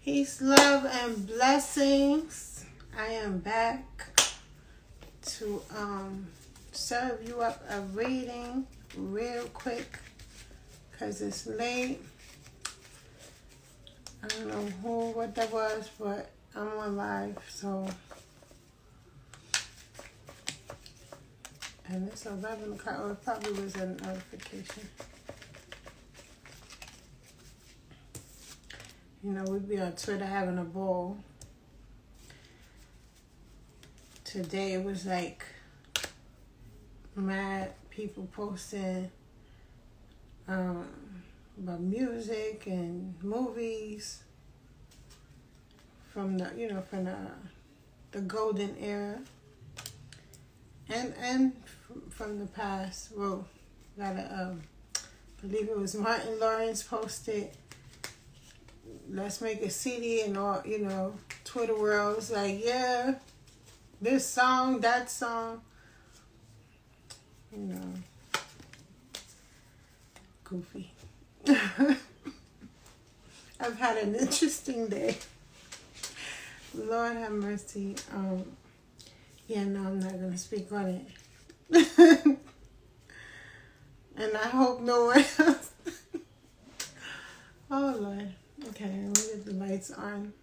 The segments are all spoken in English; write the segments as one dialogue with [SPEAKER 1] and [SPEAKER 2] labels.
[SPEAKER 1] Peace, love, and blessings. I am back to serve you up a reading real quick because it's late. I don't know what that was, but I'm on live, so. And it's 11 o'clock, or it probably was a notification. You know, we'd be on Twitter having a ball. Today it was like mad people posting about music and movies from the golden era and from the past. Well, I believe it was Martin Lawrence posted, let's make a CD, and all, Twitter world was like, yeah, this song, that song, goofy. I've had an interesting day. Lord have mercy. Yeah, no, I'm not going to speak on it. And I hope no one else. Oh, Lord. Okay, let me get the lights on.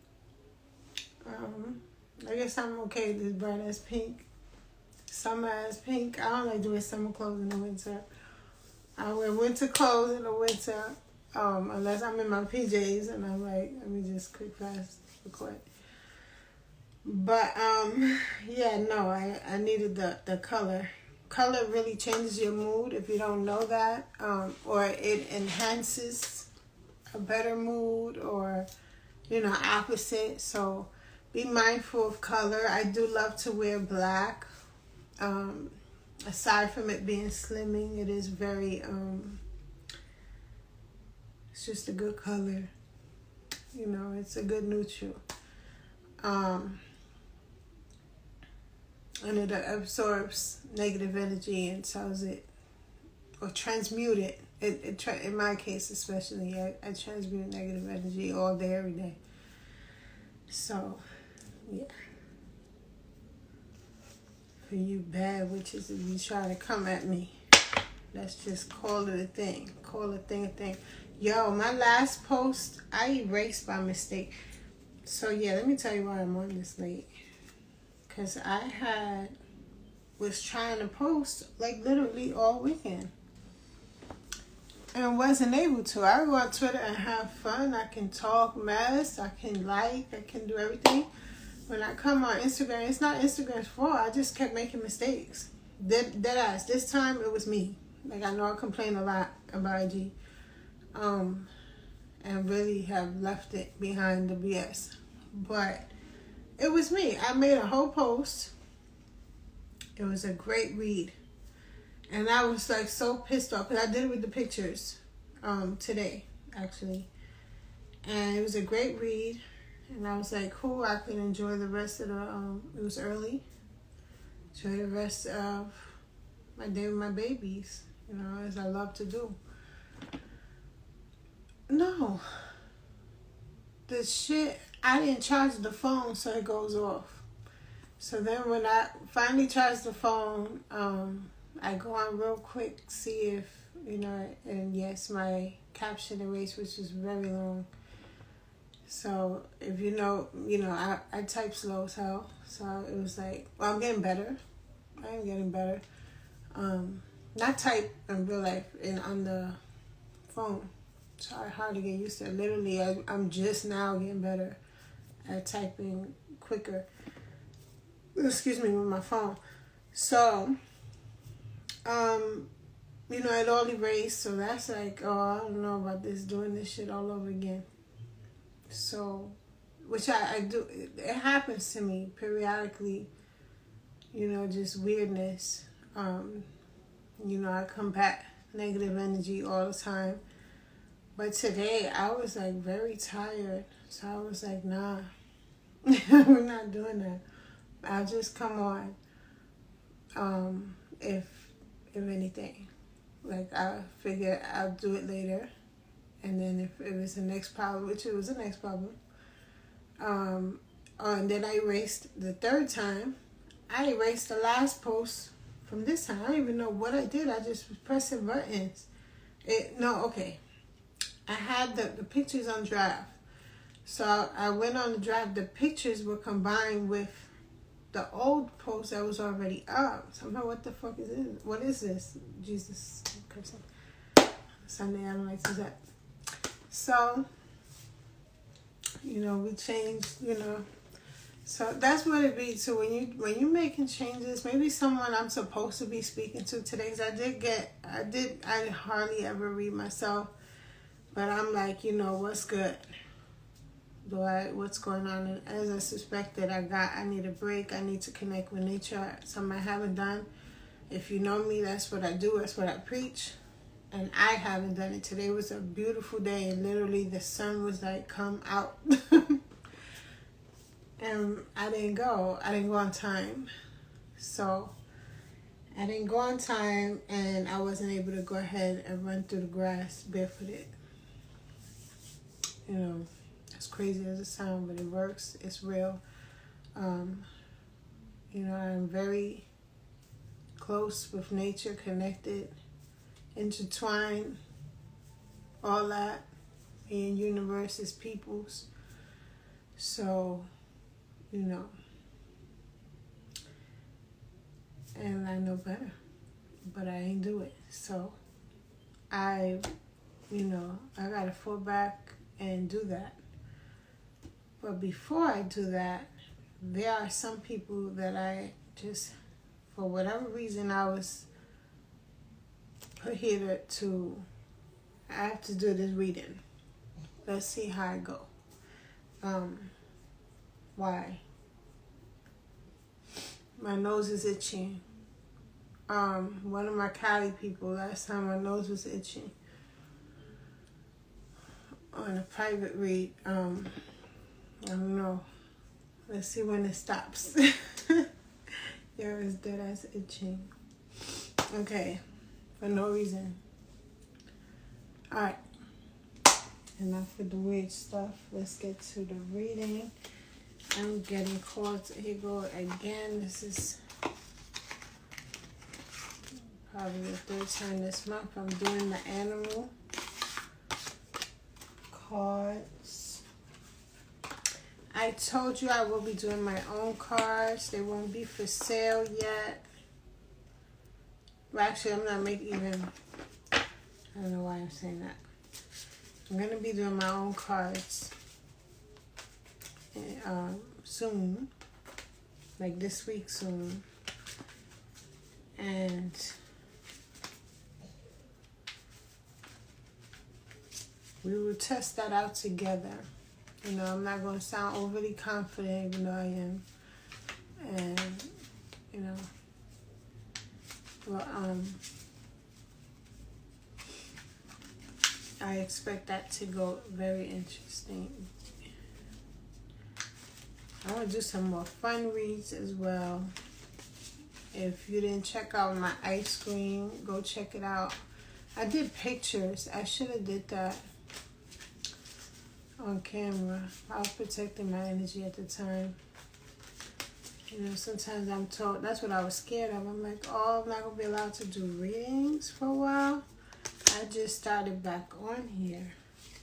[SPEAKER 1] I guess I'm okay with this bright as pink. Summer as pink. I don't like doing summer clothes in the winter. I wear winter clothes in the winter. Unless I'm in my PJs and I'm like, let me just quick fast record. But yeah, no, I needed the color. Color really changes your mood if you don't know that. Or it enhances a better mood, or opposite. So be mindful of color. I do love to wear black. Aside from it being slimming, it is very it's just a good color. It's a good neutral. And it absorbs negative energy and tells it, or transmute it. In my case especially, I transmute negative energy all day, every day. So, yeah. For you bad witches, if you try to come at me, let's just call it a thing. Call a thing a thing. Yo, my last post, I erased by mistake. So, yeah, let me tell you why I'm on this late. Because I was trying to post, like, literally all weekend. And wasn't able to. I go on Twitter and have fun. I can talk mess. I can I can do everything. When I come on Instagram, it's not Instagram's fault. I just kept making mistakes. Dead ass. This time, it was me. Like, I know I complain a lot about IG. And really have left it behind the BS. But it was me. I made a whole post. It was a great read. And I was like so pissed off because I did it with the pictures today, actually. And it was a great read. And I was like, cool, I could enjoy the rest of it was early. Enjoy the rest of my day with my babies, as I love to do. No. The shit, I didn't charge the phone, so it goes off. So then when I finally charge the phone, I go on real quick, see if, and yes, my caption erased, which is very long. So if I type slow as hell. So it was like, well, I'm getting better. I am getting better. Not type in real life and on the phone. It's hard to get used to. Literally, I'm just now getting better at typing quicker. Excuse me, with my phone. So, it all erased. So that's like, oh, I don't know about this, doing this shit all over again. So, which I do. It happens to me periodically. Just weirdness. I combat negative energy all the time. But today, I was, like, very tired. So I was like, nah, we're not doing that. I'll just come on, if anything. Like, I figure I'll do it later. And then if it was the next problem, which it was the next problem, And then I erased the third time. I erased the last post from this time. I don't even know what I did. I just was pressing buttons. Okay. I had the pictures on draft. So I went on the draft. The pictures were combined with the old post that was already up. So I'm like, what the fuck is this? What is this? Jesus. Sunday, I don't like to do that. So, we changed, So that's what it be. So when you're making changes, maybe someone I'm supposed to be speaking to today, because I hardly ever read myself, but I'm like, what's good? What's going on? And as I suspected, I need a break. I need to connect with nature. Something I haven't done. If you know me, that's what I do. That's what I preach. And I haven't done it. Today was a beautiful day, and literally the sun was like, come out. And I didn't go. I didn't go on time. So I didn't go on time, and I wasn't able to go ahead and run through the grass barefooted. As crazy as it sounds, but it works. It's real. I'm very close with nature, connected, intertwined, all that. Me and universe is peoples. So, and I know better, but I ain't do it. So I gotta fall back and do that. But before I do that, there are some people that I just, for whatever reason, I was put here I have to do this reading. Let's see how I go. Why? My nose is itching. One of my Cali people, last time my nose was itching. On a private read, I don't know. Let's see when it stops. It's dead ass itching. Okay. For no reason. Alright. Enough with the weird stuff. Let's get to the reading. I'm getting called. Here you go again. This is probably the third time this month I'm doing the animal cards. I told you I will be doing my own cards. They won't be for sale yet. Well, actually, I'm not making even... I don't know why I'm saying that. I'm going to be doing my own cards soon. Like this week soon. And... we will test that out together. I'm not going to sound overly confident, even though I am. And, I expect that to go very interesting. I want to do some more fun reads as well. If you didn't check out my ice cream, go check it out. I did pictures. I should have did that on camera. I was protecting my energy at the time. Sometimes I'm told, that's what I was scared of. I'm like, I'm not going to be allowed to do readings for a while. I just started back on here.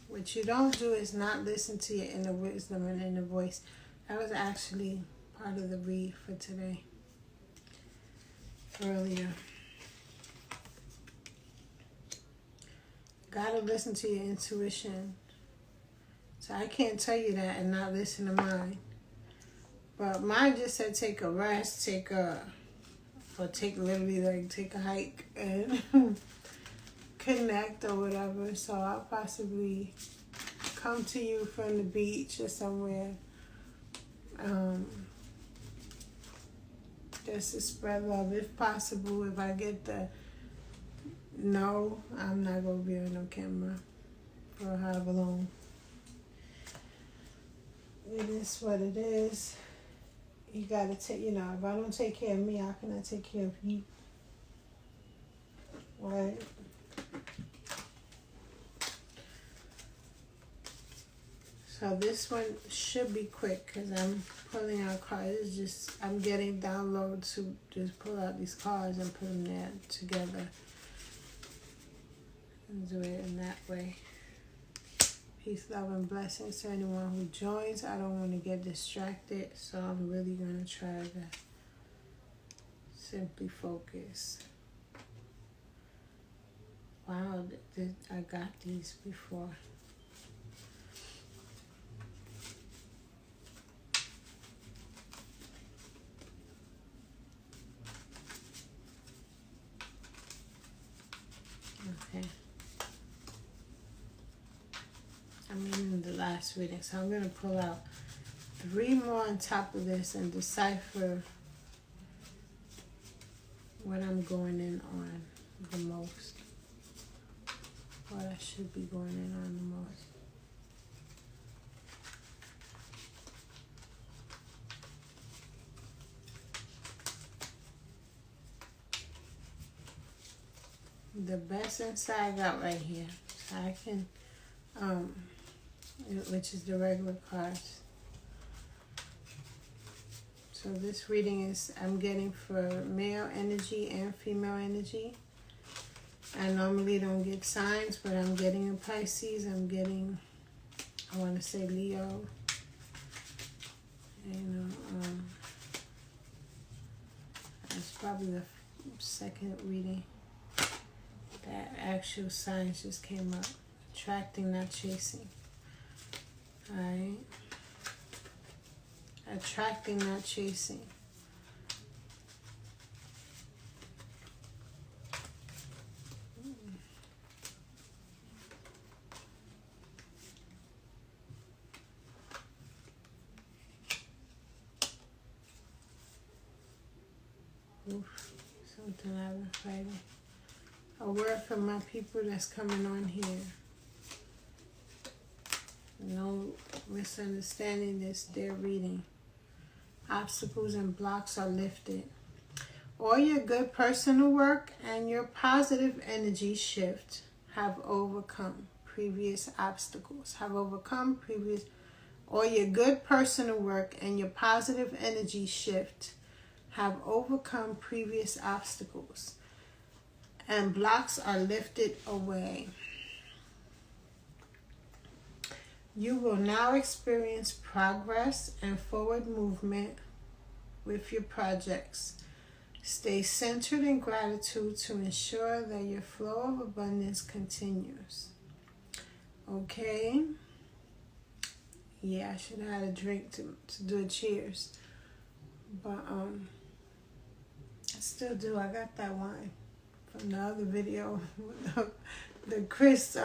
[SPEAKER 1] What you don't do is not listen to your inner wisdom and inner voice. That was actually part of the read for today. Earlier. Gotta listen to your intuition. So I can't tell you that and not listen to mine. But mine just said take a rest, take a hike and connect or whatever. So I'll possibly come to you from the beach or somewhere. Just to spread love if possible. If I get no, I'm not going to be on no camera for however long. It is what it is. You got to take, if I don't take care of me, how can I take care of you? Right? So this one should be quick because I'm pulling out cards. It's just, I'm getting downloads to just pull out these cards and put them there together. And do it in that way. Peace, love, and blessings to anyone who joins. I don't want to get distracted, so I'm really going to try to simply focus. Wow, I got these before. Okay. I'm in the last reading, so I'm going to pull out 3 more on top of this and decipher what I'm going in on the most. What I should be going in on the most. The best insight I got right here. So I can, which is the regular cards. So this reading is, I'm getting for male energy and female energy. I normally don't get signs, but I'm getting a Pisces. I'm getting, I want to say Leo. That's probably the second reading. That actual signs just came up. Attracting, not chasing. Alright. Attracting, not chasing. Oof, something I've been fighting. A word from my people that's coming on here. No misunderstanding this, their reading. Obstacles and blocks are lifted. All your good personal work and your positive energy shift have overcome previous obstacles. All your good personal work and your positive energy shift have overcome previous obstacles. And blocks are lifted away. You will now experience progress and forward movement with your projects. Stay centered in gratitude to ensure that your flow of abundance continues. Okay? Yeah, I should have had a drink to do a cheers. But I still do. I got that wine from the other video. The Chris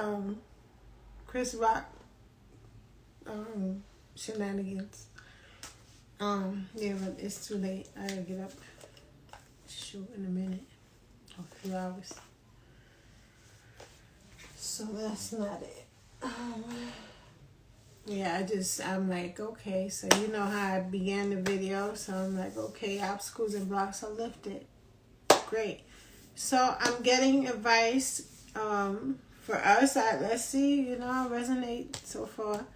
[SPEAKER 1] Rock shenanigans. Yeah, but it's too late. I gotta get up. Shoot in a minute. Or a few hours. So that's not it. Yeah, I'm like, okay, so you know how I began the video. So I'm like, okay, obstacles and blocks are lifted. Great. So I'm getting advice for us. Let's see, resonate so far.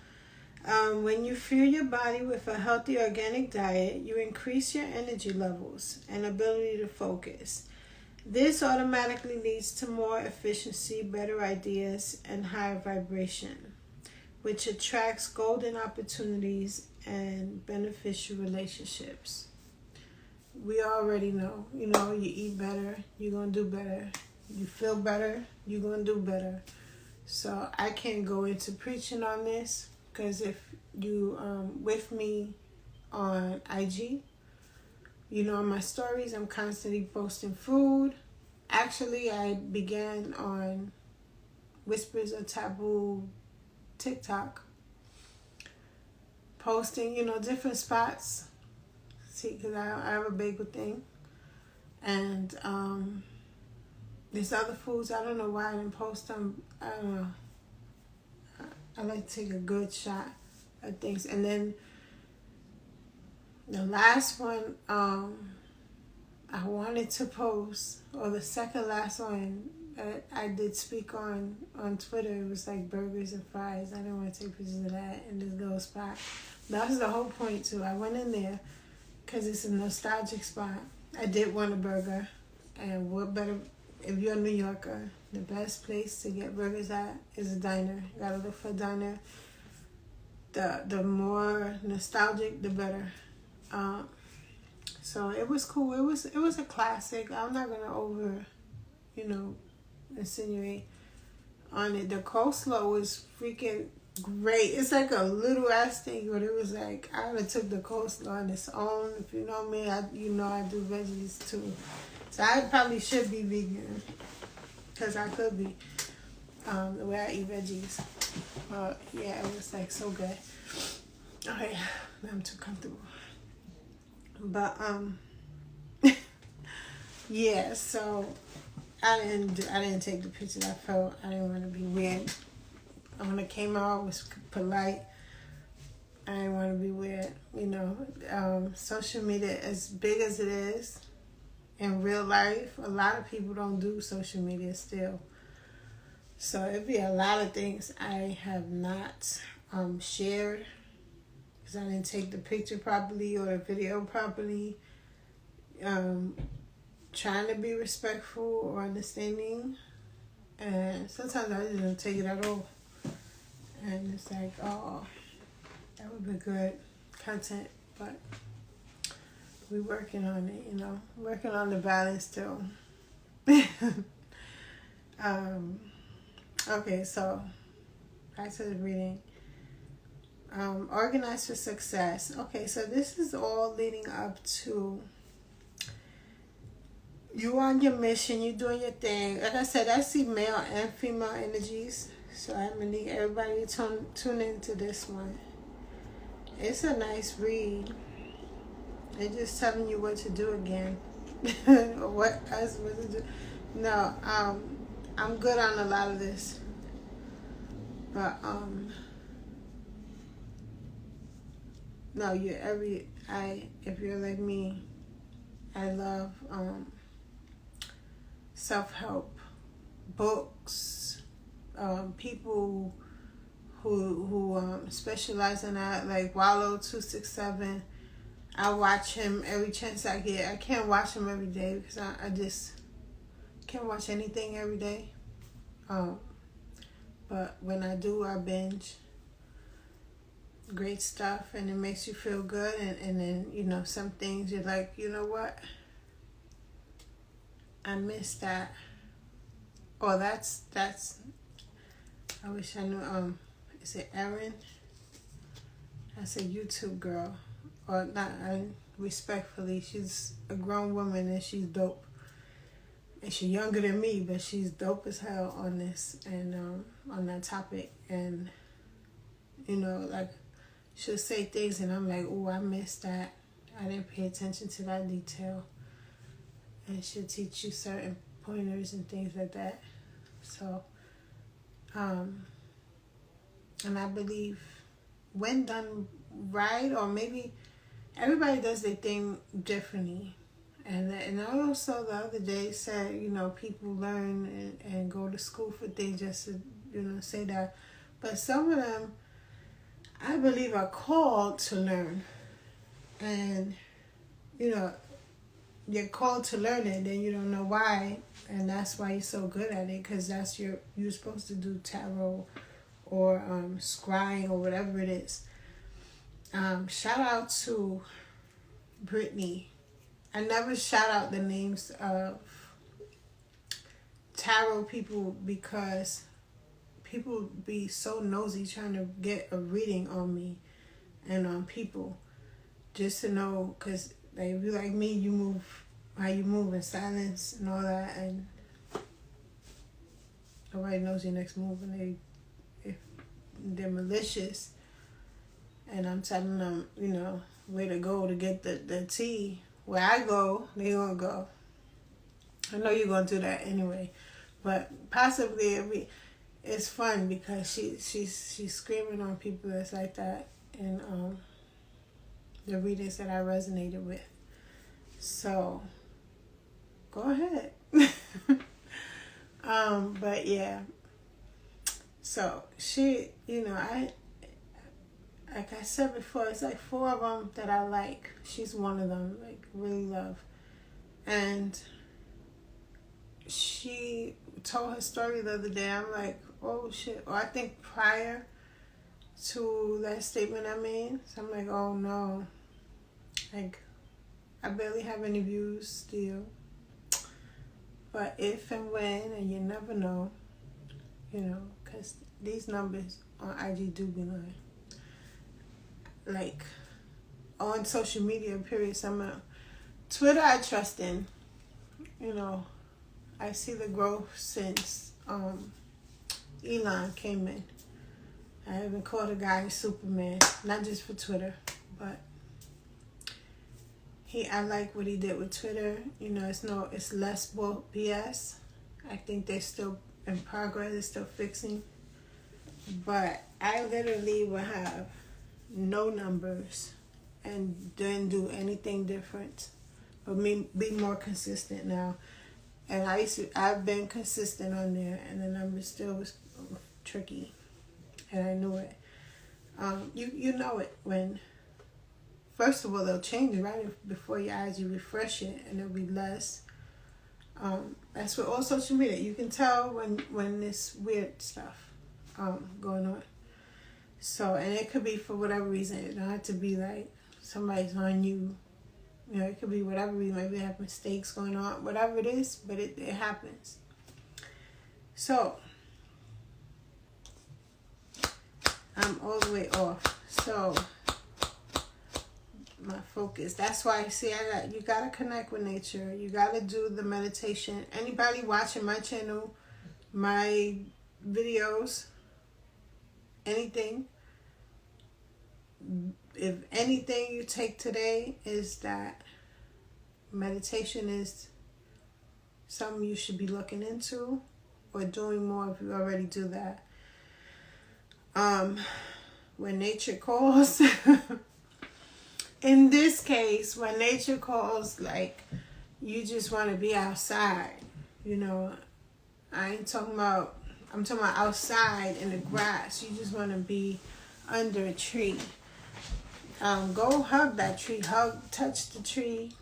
[SPEAKER 1] When you fuel your body with a healthy organic diet, you increase your energy levels and ability to focus. This automatically leads to more efficiency, better ideas, and higher vibration, which attracts golden opportunities and beneficial relationships. We already know, you eat better, you're going to do better. You feel better, you're going to do better. So I can't go into preaching on this, because if you with me on IG, on my stories, I'm constantly posting food. Actually, I began on Whispers of Taboo TikTok, posting, different spots. See, because I have a bagel thing. And there's other foods. I don't know why I didn't post them. I don't know. I like to take a good shot at things. And then the last one I wanted to post, or the second last one, I did speak on Twitter. It was like burgers and fries. I didn't want to take pictures of that in this little spot. That was the whole point too. I went in there because it's a nostalgic spot. I did want a burger, and what better if you're a New Yorker? The best place to get burgers at is a diner. You gotta look for a diner. The more nostalgic, the better. So it was cool. It was a classic. I'm not gonna insinuate on it. The coleslaw was freaking great. It's like a little ass thing, but it was like I would have took the coleslaw on its own. If you know me, I do veggies too, so I probably should be vegan because I could be the way I eat veggies. Yeah, it was like so good. Okay, I'm too comfortable. But yeah, so I didn't take the pictures. I didn't want to be weird. When it came out, it was polite. I didn't want to be weird. Social media, as big as it is in real life, a lot of people don't do social media still. So it'd be a lot of things I have not shared because I didn't take the picture properly or the video properly. Trying to be respectful or understanding, and sometimes I just don't take it at all. And it's like, oh, that would be good content, but we working on it, working on the balance still. Okay, so back to the reading. Organize for success. Okay, so this is all leading up to you on your mission, you doing your thing. Like I said, I see male and female energies. So I'm going to need everybody to tune into this one. It's a nice read. They're just telling you what to do again. Or what to do. No, I'm good on a lot of this. But, no, if you're like me, I love, self-help books, people who specialize in that, like Wallow 267. I watch him every chance I get. I can't watch him every day because I just can't watch anything every day. But when I do, I binge. Great stuff, and it makes you feel good, and then some things you're like, you know what, I missed that. Oh, that's I wish I knew. Is it Erin? That's a YouTube girl, or not? Respectfully, she's a grown woman and she's dope. And she's younger than me, but she's dope as hell on this and on that topic. And like she'll say things, and I'm like, oh, I missed that. I didn't pay attention to that detail. And she'll teach you certain pointers and things like that. So, and I believe when done right, or maybe everybody does their thing differently. And I also the other day said, people learn and go to school for things just to, say that. But some of them, I believe, are called to learn. And, you're called to learn it, then you don't know why. And that's why you're so good at it, because you're supposed to do tarot or scrying or whatever it is. Shout out to Brittany. I never shout out the names of tarot people because people be so nosy trying to get a reading on me and on people just to know, because they be like me, you move how you move in silence and all that, and nobody knows your next move, and if they're malicious and I'm telling them, where to go to get the tea. Where I go, they gonna go. I know you're gonna do that anyway, but possibly it's fun because she's screaming on people that's like that, and the readings that I resonated with. So go ahead. But yeah. So she, like I said before, it's like 4 of them that I like. She's one of them, like really love. And she told her story the other day. I'm like, oh shit. Or I think prior to that statement I made. So I'm like, oh no. Like, I barely have any views still. But if and when, and you never know, because these numbers on IG do be lying. Like, on social media, period, Twitter I trust in. I see the growth since Elon came in. I even called a guy Superman, not just for Twitter, but I like what he did with Twitter. It's less BS. I think they're still in progress, they're still fixing. But I literally will have no numbers and didn't do anything different, but be more consistent now. And I've been consistent on there, and the numbers still was tricky, and I knew it. You know it when, first of all, they'll change it right before your eyes. You refresh it, and it'll be less. That's with all social media. You can tell when there's weird stuff going on. So, and it could be for whatever reason. It don't have to be like somebody's on you. It could be whatever reason. Maybe they have mistakes going on. Whatever it is, but it happens. So, I'm all the way off. So, my focus. That's why, you got to connect with nature. You got to do the meditation. Anybody watching my channel, my videos, anything, if anything you take today is that meditation is something you should be looking into or doing more if you already do that. When nature calls, in this case, when nature calls, like, you just want to be outside, I'm talking about outside in the grass. You just want to be under a tree. Go hug that tree. Touch the tree.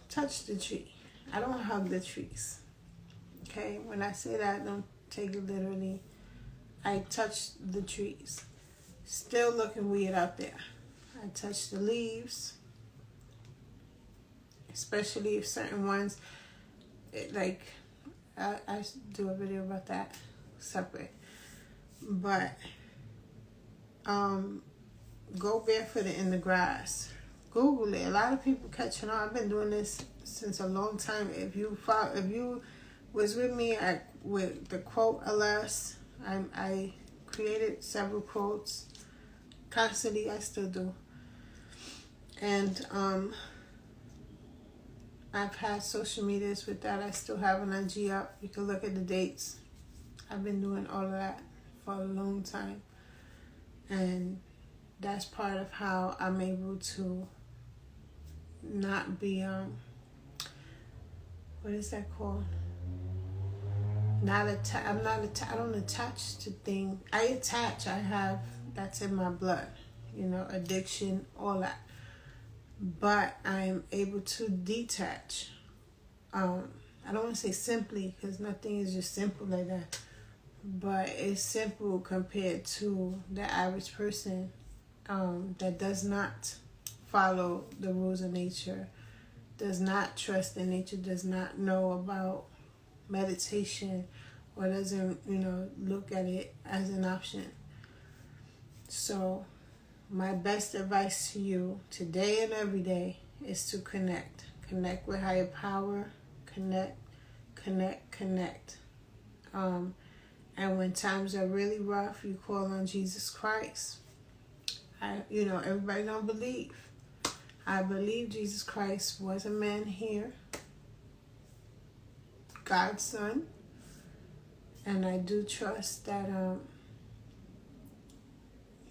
[SPEAKER 1] I don't hug the trees. Okay? When I say that, don't take it literally. I touch the trees. Still looking weird out there. I touch the leaves. Especially if certain ones, I do a video about that separate. But, go barefooted in the grass. Google it. A lot of people catching on. I've been doing this since a long time. If you was with me with the quote LS, I created several quotes. Constantly, I still do. And I've had social medias with that. I still have an IG up. You can look at the dates. I've been doing all of that for a long time. And that's part of how I'm able to not be, what is that called? I don't attach to things. I attach, that's in my blood, addiction, all that. But I'm able to detach. I don't want to say simply, because nothing is just simple like that. But it's simple compared to the average person that does not follow the rules of nature, does not trust in nature, does not know about meditation, or doesn't, look at it as an option. So my best advice to you today and every day is to connect. Connect with higher power. Connect. And when times are really rough, you call on Jesus Christ. Everybody don't believe. I believe Jesus Christ was a man here, God's son, and I do trust that,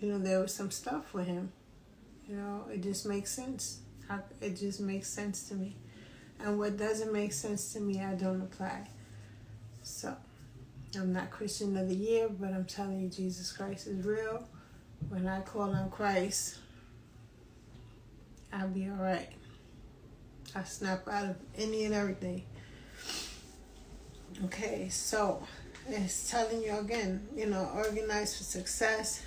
[SPEAKER 1] there was some stuff with him. It just makes sense. It just makes sense to me. And what doesn't make sense to me, I don't apply. So, I'm not Christian of the Year, but I'm telling you, Jesus Christ is real. When I call on Christ, I'll be all right. I snap out of any and everything. Okay, so it's telling you again, organize for success,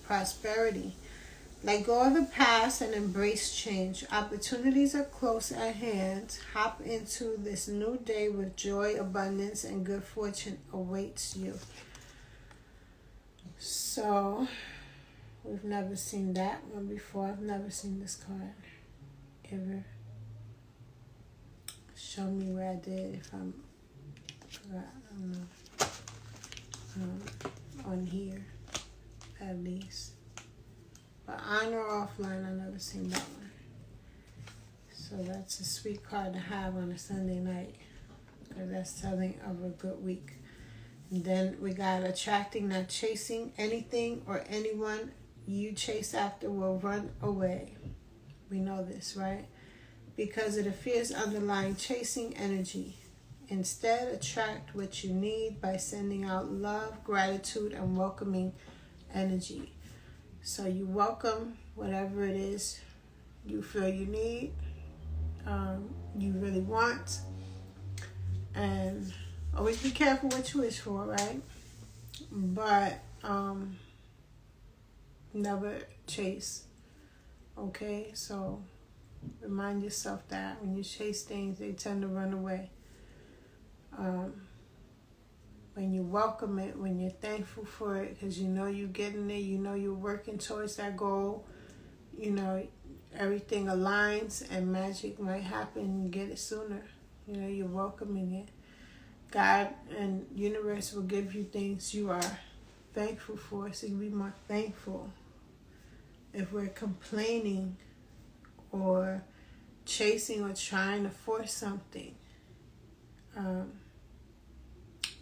[SPEAKER 1] prosperity. Let go of the past and embrace change. Opportunities are close at hand. Hop into this new day with joy, abundance, and good fortune awaits you. So, we've never seen that one before. I've never seen this card ever. Show me where I did if I'm, I don't know, on here at least. But on or offline, I've never seen that one. So that's a sweet card to have on a Sunday night, because that's telling of a good week. And then we got attracting, not chasing. Anything or anyone you chase after will run away. We know this, right? Because of the fierce underlying chasing energy. Instead, attract what you need by sending out love, gratitude, and welcoming energy. So you welcome whatever it is you feel you need, you really want, and always be careful what you wish for, right? But never chase, okay? So remind yourself that when you chase things, they tend to run away. When you welcome it, when you're thankful for it, because you know you're getting there, you know you're working towards that goal, everything aligns and magic might happen. You get it sooner. You're welcoming it. God and universe will give you things you are thankful for, so you be more thankful. If we're complaining or chasing or trying to force something,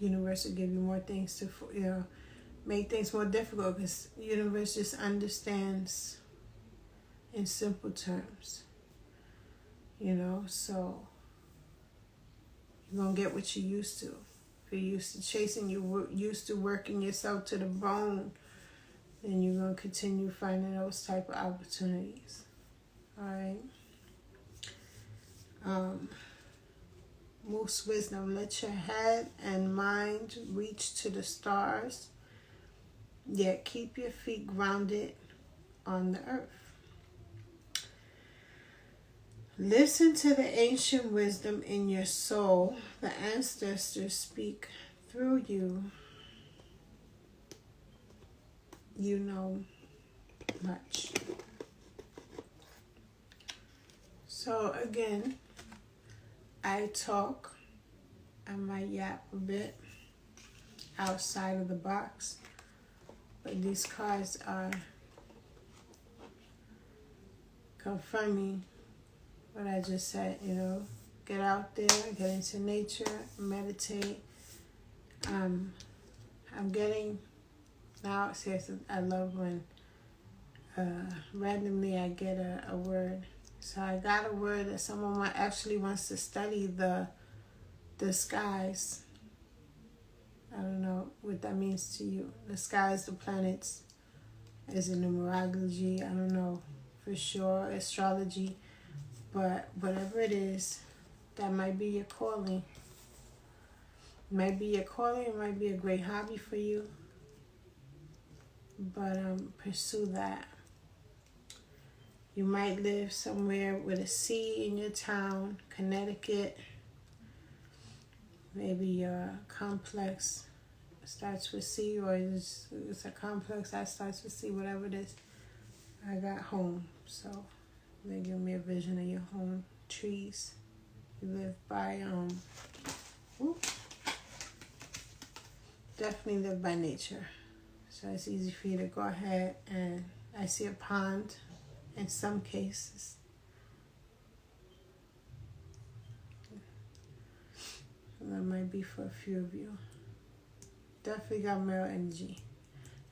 [SPEAKER 1] universe will give you more things to, make things more difficult, because universe just understands in simple terms, so you're going to get what you're used to. If you're used to chasing, you're used to working yourself to the bone, then you're going to continue finding those type of opportunities. All right. Moose wisdom. Let your head and mind reach to the stars, yet keep your feet grounded on the earth. Listen to the ancient wisdom in your soul. The ancestors speak through you. You know much. So again, I talk, I might yap a bit outside of the box, but these cards are confirming what I just said, get out there, get into nature, meditate. I'm getting, now seriously, I love when randomly I get a word. So I got a word that someone actually wants to study the skies. I don't know what that means to you. The skies, the planets, is it numerology? I don't know for sure, astrology. But whatever it is, that might be your calling. It might be your calling, it might be a great hobby for you. But pursue that. You might live somewhere with a sea in your town, Connecticut. Maybe your complex starts with C, or it's a complex that starts with C, whatever it is. I got home, so they give me a vision of your home. Trees. You live by, definitely live by nature. So it's easy for you to go ahead, and I see a pond in some cases. And that might be for a few of you. Definitely got male energy.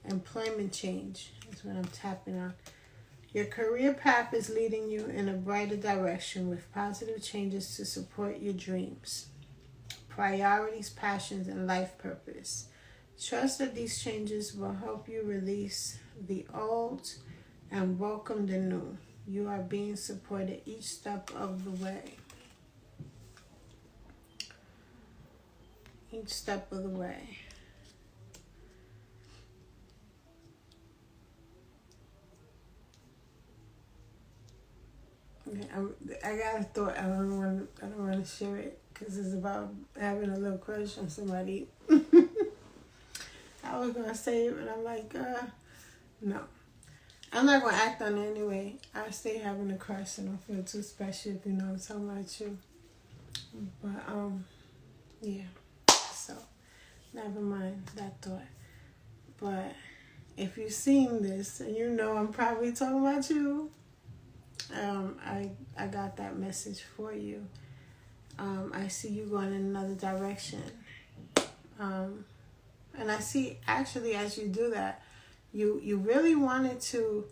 [SPEAKER 1] Employment change is what I'm tapping on. Your career path is leading you in a brighter direction with positive changes to support your dreams. priorities, passions, and life purpose. Trust that these changes will help you release the old and welcome the new. You are being supported each step of the way. Each step of the way. I got a thought. I don't want to share it because it's about having a little crush on somebody. I was gonna say it, but I'm like, no. I'm not gonna act on it anyway. I stay having a crush and don't feel too special if you know I'm talking about you. But yeah. So never mind that thought. But if you've seen this and you know I'm probably talking about you, I got that message for you. I see you going in another direction. And I see actually as you do that, you really wanted to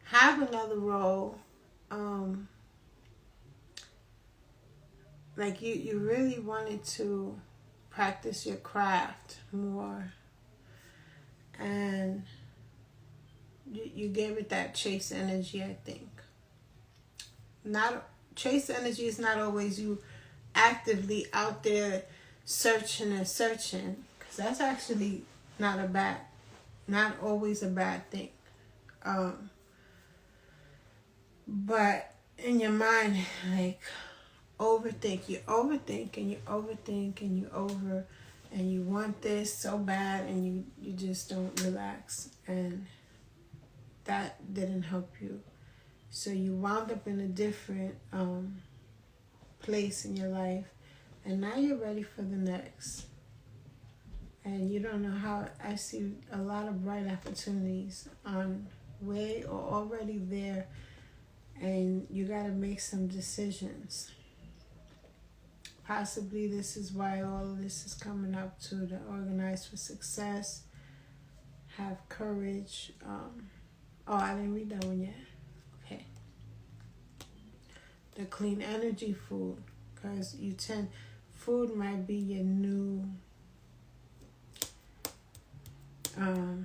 [SPEAKER 1] have another role. Like you really wanted to practice your craft more. And you gave it that chase energy, I think. Not chase energy is not always you actively out there searching, because that's actually not always a bad thing. But in your mind, like you overthink and you want this so bad and you just don't relax, and that didn't help you. So you wound up in a different place in your life, and now you're ready for the next. And you don't know how. I see a lot of bright opportunities on way or already there, and you got to make some decisions. Possibly this is why all of this is coming up to the Organize for Success. Have courage. I didn't read that one yet. Okay. The clean energy food, because food might be your new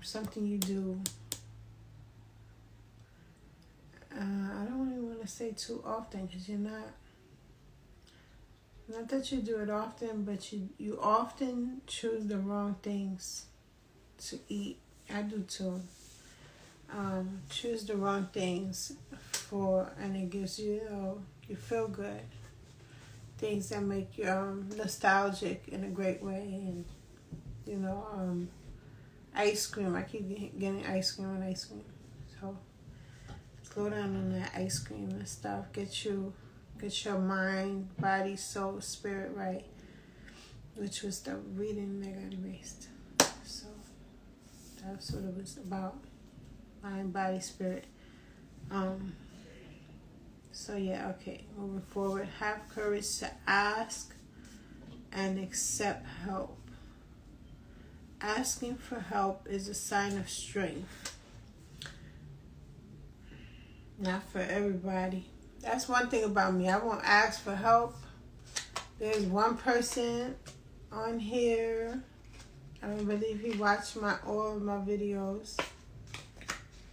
[SPEAKER 1] something you do. I don't even want to say too often, because you're not that you do it often, but you often choose the wrong things to eat. I do too. Choose the wrong things and it gives you, you feel good. Things that make you nostalgic in a great way, and ice cream. I keep getting ice cream. So slow down on that ice cream and stuff. Get your mind, body, soul, spirit right, which was the reading that got erased. So that's what it was about. Mind, body, spirit. So yeah, okay. Moving forward, have courage to ask and accept help. Asking for help is a sign of strength. Not for everybody. That's one thing about me. I won't ask for help. There's one person on here. I don't believe he watched all of my videos.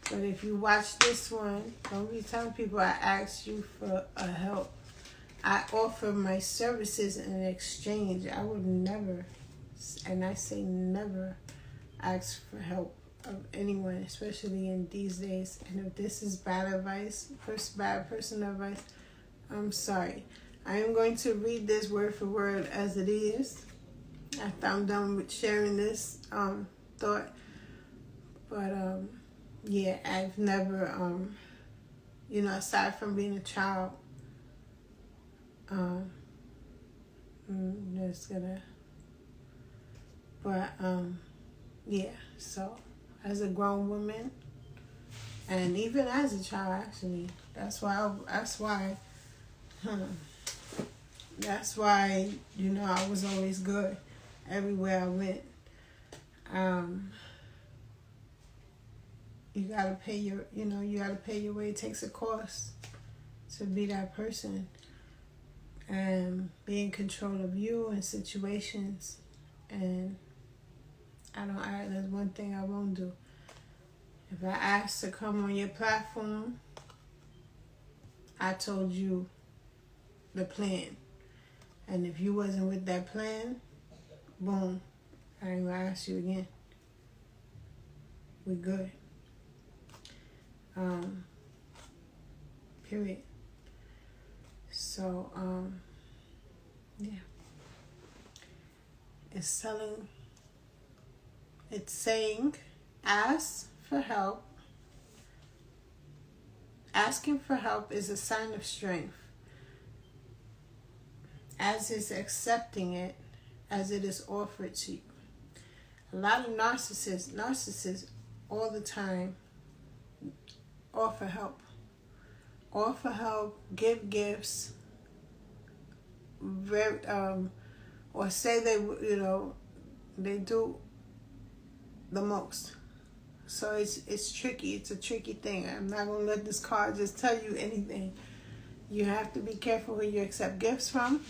[SPEAKER 1] But if you watch this one, don't be telling people I asked you for a help. I offer my services in exchange. I would never, and I say never, ask for help of anyone, especially in these days. And if this is bad advice, bad person advice, I'm sorry. I am going to read this word for word as it is. After I'm done with sharing this thought. But yeah, I've never, aside from being a child, yeah, so as a grown woman, and even as a child, actually, that's why, I was always good everywhere I went. You gotta pay your way. It takes a cost to be that person. and be in control of you and situations. And there's one thing I won't do. If I ask to come on your platform, I told you the plan. And if you wasn't with that plan, boom, I ain't gonna ask you again. We good. Period. So, yeah. It's saying, ask for help. Asking for help is a sign of strength, as is accepting it as it is offered to you. A lot of narcissists all the time offer help. Give gifts, or say they do the most. So it's tricky. It's a tricky thing. I'm not gonna let this card just tell you anything. You have to be careful who you accept gifts from,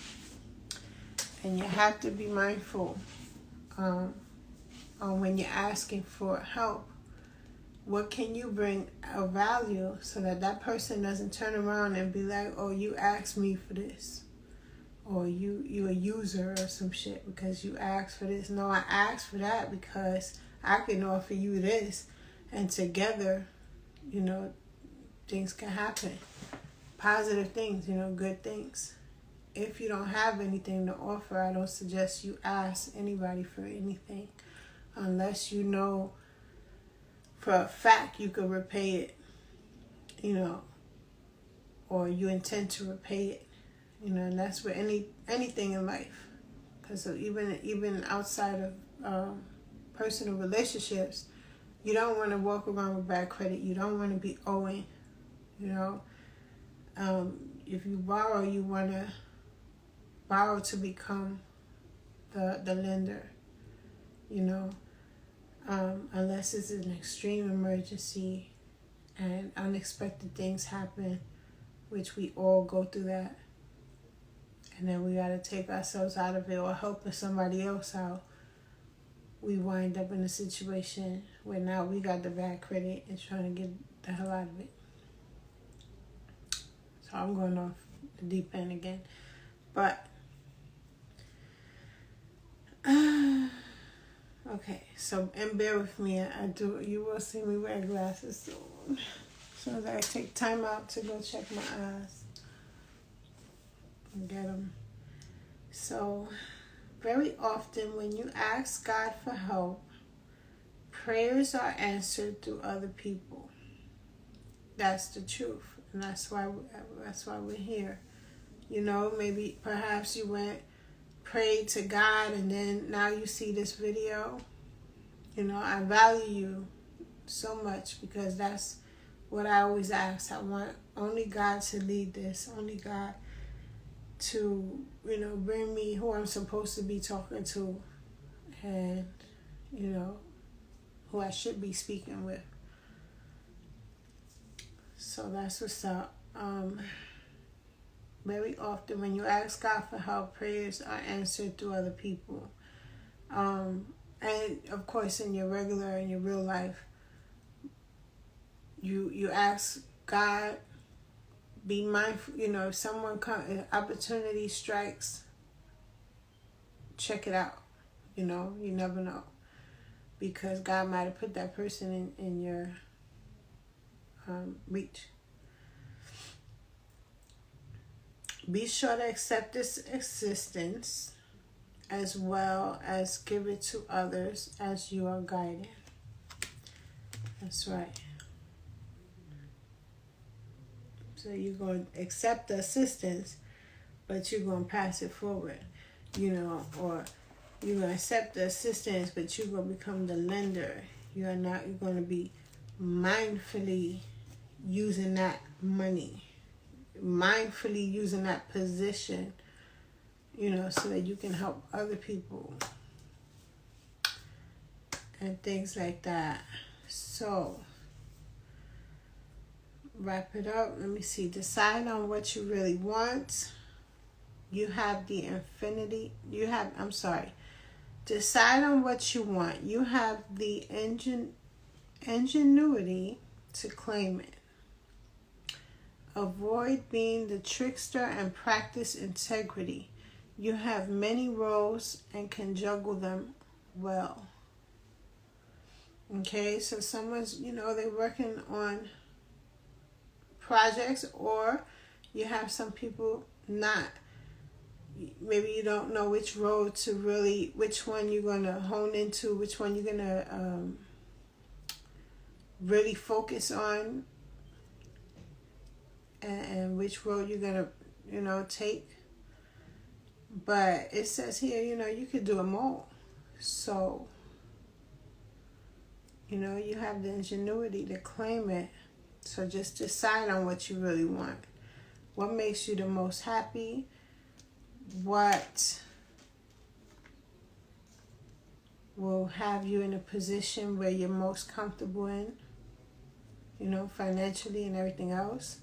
[SPEAKER 1] and you have to be mindful on when you're asking for help. What can you bring of value so that person doesn't turn around and be like, "Oh, you asked me for this," or you a user or some shit because you asked for this. No, I asked for that because I can offer you this, and together, things can happen. Positive things, good things. If you don't have anything to offer, I don't suggest you ask anybody for anything unless you know for a fact you could repay it, or you intend to repay it, and that's with anything in life. Because even outside of personal relationships, you don't want to walk around with bad credit. You don't want to be owing, if you borrow, you want to borrow to become the lender, unless it's an extreme emergency and unexpected things happen, which we all go through that, and then we got to take ourselves out of it or helping somebody else out. We wind up in a situation where now we got the bad credit and trying to get the hell out of it. So I'm going off the deep end again. But, okay, so, and bear with me, you will see me wear glasses soon. So that I take time out to go check my eyes and get them. So, very often when you ask God for help, prayers are answered through other people. That's the truth, and that's why we're here. Maybe perhaps you prayed to God, and then now you see this video. I value you so much because that's what I always ask. I want only God to lead this, only God to, bring me who I'm supposed to be talking to, and, who I should be speaking with. So that's what's up. Very often when you ask God for help, prayers are answered through other people. And of course in your real life, you ask God, be mindful, if someone opportunity strikes, check it out. You never know. Because God might have put that person in your reach. Be sure to accept this assistance as well as give it to others as you are guided. That's right. So you're going to accept the assistance, but you're going to pass it forward, or you're going to accept the assistance, but you're going to become the lender. You're going to be mindfully using that money, mindfully using that position, so that you can help other people and things like that. So, wrap it up. Let me see. Decide on what you really want. You have the infinity. Decide on what you want. You have the ingenuity to claim it. Avoid being the trickster and practice integrity. You have many roles and can juggle them well. Okay, so someone's, they're working on projects, or you have some people not. Maybe you don't know which role to really, which one you're going to hone into, which one you're going to really focus on, and which role you're going to, take. But it says here, you could do them all. So, you have the ingenuity to claim it. So just decide on what you really want. What makes you the most happy? What will have you in a position where you're most comfortable in, financially and everything else?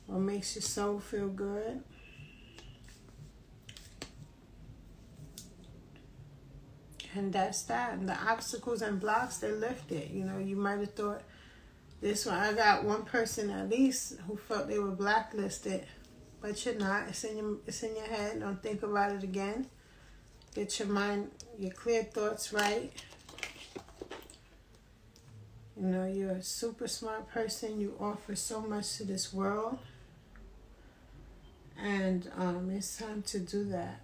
[SPEAKER 1] What makes your soul feel good? And that's that. And the obstacles and blocks, they're lifted. You might have thought this one. I got one person at least who felt they were blacklisted, but you're not. It's in your head. Don't think about it again. Get your mind, your clear thoughts right. You're a super smart person. You offer so much to this world. And it's time to do that.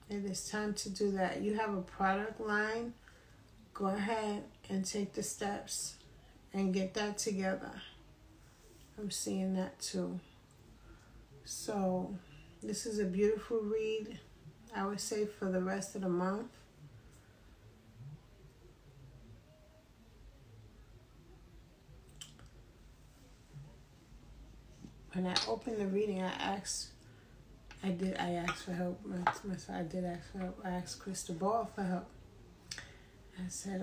[SPEAKER 1] It is time to do that. You have a product line. Go ahead and take the steps and get that together. I'm seeing that too. So this is a beautiful read, I would say, for the rest of the month. When I opened the reading, I asked for help. I did ask for help. I asked Crystal Ball for help. I said,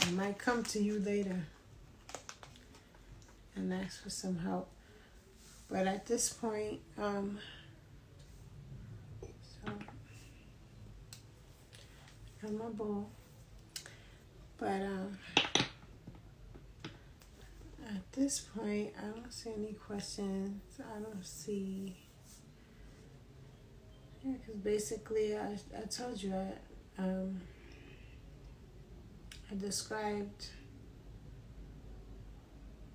[SPEAKER 1] I might come to you later and ask for some help. But at this point, so I'm a bull. But at this point, I don't see any questions. I don't see. Yeah, because basically, I told you, I described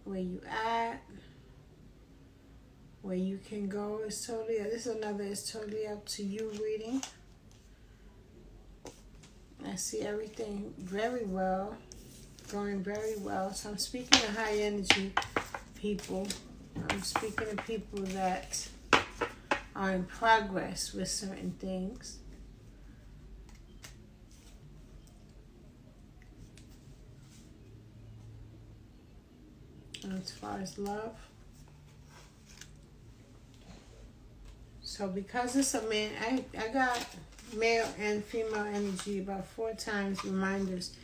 [SPEAKER 1] where you at, where you can go. It's totally, this is another, it's totally up to you reading. I see everything very well, going very well. So I'm speaking to high energy people. I'm speaking to people that are in progress with certain things. And as far as love, so because it's a man, I got male and female energy about 4 times reminders.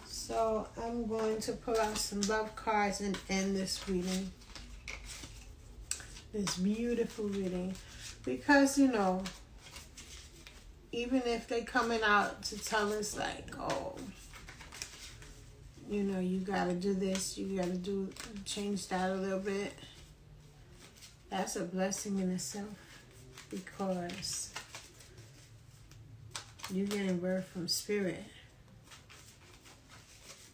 [SPEAKER 1] So I'm going to pull out some love cards and end this reading. This beautiful reading. Because, even if they coming out to tell us like, oh, you got to do this, you got to change that a little bit. That's a blessing in itself, because you're getting word from spirit.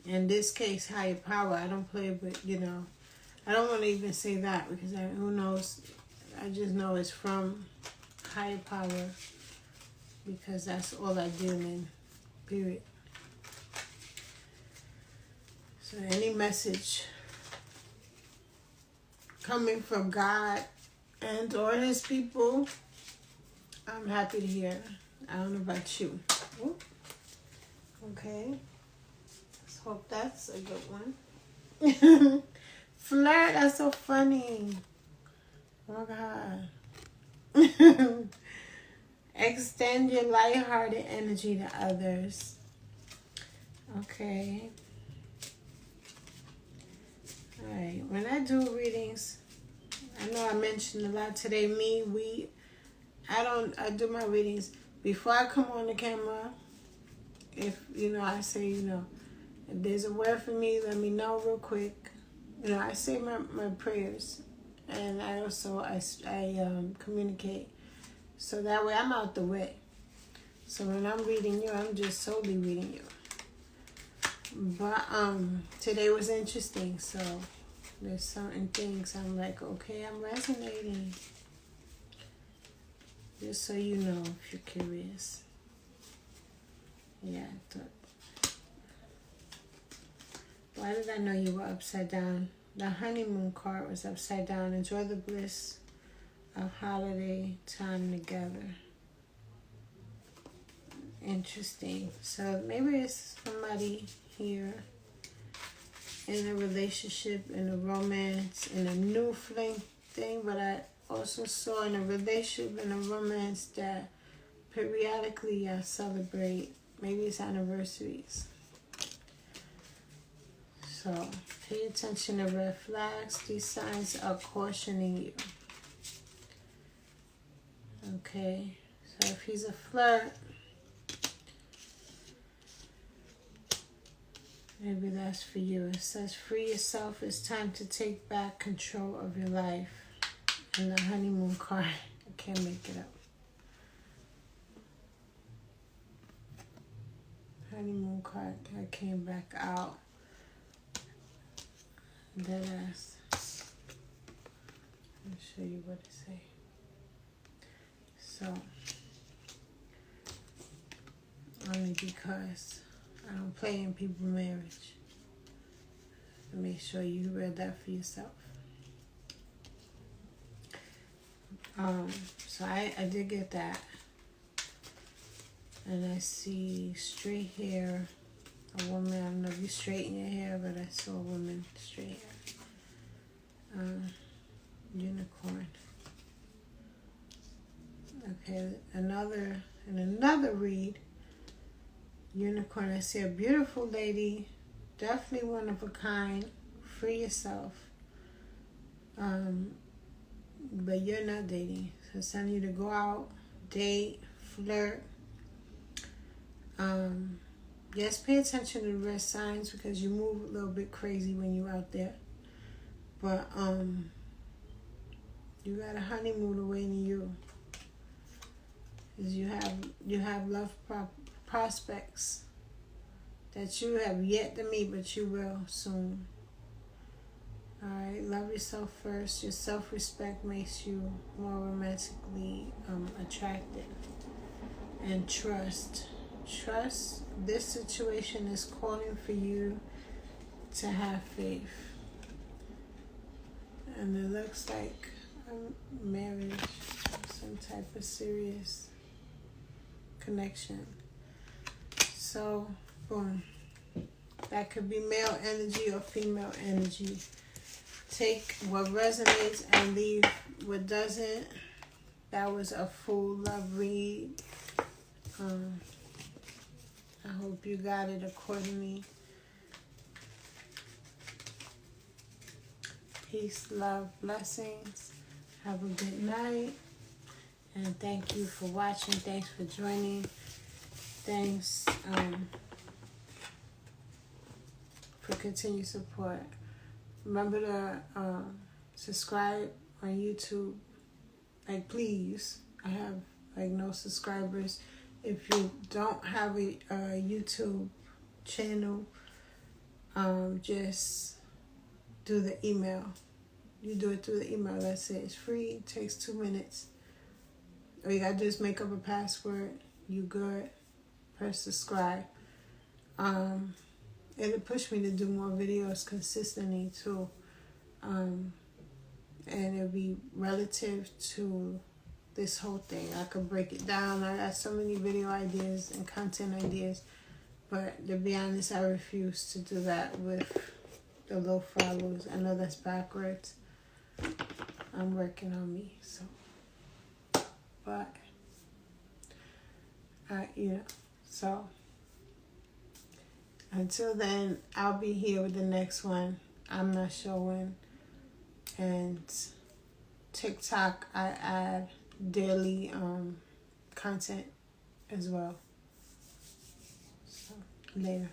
[SPEAKER 1] In this case, higher power. I don't play with, I don't want to even say that, because who knows? I just know it's from higher power, because that's all I deal in, period. So any message coming from God and or his people, I'm happy to hear. I don't know about you. Ooh. Okay. Let's hope that's a good one. Flirt, that's so funny. Oh God. Extend your lighthearted energy to others. Okay. Alright, when I do a reading, readings. I know I mentioned a lot today. I do my readings before I come on the camera. If, I say, if there's a word for me, let me know real quick. I say my prayers, and I also, I communicate. So that way I'm out the way. So when I'm reading you, I'm just solely reading you. But today was interesting, so there's certain things I'm like, okay, I'm resonating. Just so you know, if you're curious. Yeah, why did I know you were upside down? The honeymoon card was upside down. Enjoy the bliss of holiday time together. Interesting. So maybe it's somebody here in a relationship, in a romance, in a new fling thing, but I also saw in a relationship, in a romance, that periodically I celebrate. Maybe it's anniversaries. So pay attention to red flags. These signs are cautioning you. Okay. So if he's a flirt, maybe that's for you. It says, free yourself. It's time to take back control of your life. And the honeymoon card. I can't make it up. Honeymoon card that came back out. That ass. Let me show you what it say. So, only because I don't play in people's marriage. Make sure you read that for yourself. So I did get that. And I see straight hair. A woman, I don't know if you straighten your hair, but I saw a woman straight hair. Unicorn. Okay, in another read, unicorn, I see a beautiful lady, definitely one of a kind. Free yourself. But you're not dating. So it's telling you to go out, date, flirt. Yes, pay attention to the red signs because you move a little bit crazy when you're out there. But you got a honeymoon awaiting you. Because you have love prospects that you have yet to meet, but you will soon. Alright, love yourself first. Your self-respect makes you more romantically attractive. And trust. Trust. This situation is calling for you to have faith. And it looks like a marriage, some type of serious connection. So, boom. That could be male energy or female energy. Take what resonates and leave what doesn't. That was a full love read. I hope you got it accordingly. Peace, love, blessings. Have a good night. And thank you for watching. Thanks for joining. Thanks for continued support. Remember to subscribe on YouTube. Like, please. I have no subscribers. If you don't have a YouTube channel, just do the email. You do it through the email. That's it. It's free. It takes 2 minutes. All you gotta do is make up a password. You good. Press subscribe. It'll push me to do more videos consistently too. And it'll be relative to this whole thing. I could break it down. I got so many video ideas and content ideas. But to be honest, I refuse to do that with the low followers. I know that's backwards. I'm working on me, so. But, so. Until then, I'll be here with the next one. I'm not sure when. And TikTok, I add daily content as well. So, later.